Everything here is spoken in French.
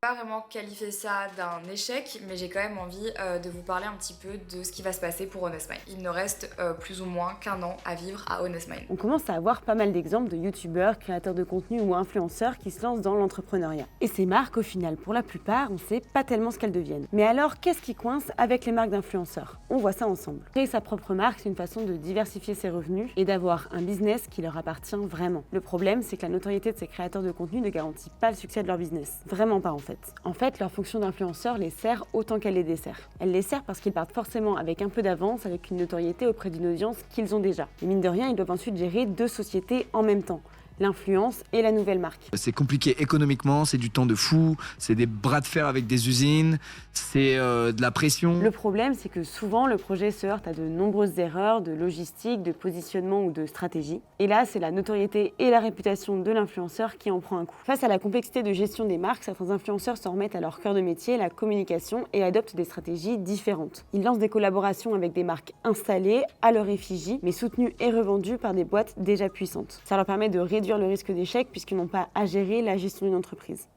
Pas vraiment qualifier ça d'un échec, mais j'ai quand même envie de vous parler un petit peu de ce qui va se passer pour Honest Mind. Il ne reste plus ou moins qu'un an à vivre à Honest Mind. On commence à avoir pas mal d'exemples de youtubeurs, créateurs de contenu ou influenceurs qui se lancent dans l'entrepreneuriat. Et ces marques, au final, pour la plupart, on sait pas tellement ce qu'elles deviennent. Mais alors, qu'est-ce qui coince avec les marques d'influenceurs? On voit ça ensemble. Créer sa propre marque, c'est une façon de diversifier ses revenus et d'avoir un business qui leur appartient vraiment. Le problème, c'est que la notoriété de ces créateurs de contenu ne garantit pas le succès de leur business. Vraiment pas en fait. En fait, leur fonction d'influenceur les sert autant qu'elle les dessert. Elle les sert parce qu'ils partent forcément avec un peu d'avance, avec une notoriété auprès d'une audience qu'ils ont déjà. Et mine de rien, ils doivent ensuite gérer deux sociétés en même temps. L'influence et la nouvelle marque. C'est compliqué économiquement, c'est du temps de fou, c'est des bras de fer avec des usines, c'est de la pression. Le problème, c'est que souvent, le projet se heurte à de nombreuses erreurs de logistique, de positionnement ou de stratégie. Et là, c'est la notoriété et la réputation de l'influenceur qui en prend un coup. Face à la complexité de gestion des marques, certains influenceurs s'en remettent à leur cœur de métier, la communication, et adoptent des stratégies différentes. Ils lancent des collaborations avec des marques installées, à leur effigie, mais soutenues et revendues par des boîtes déjà puissantes. Ça leur permet de réduire le risque d'échec puisqu'ils n'ont pas à gérer la gestion d'une entreprise.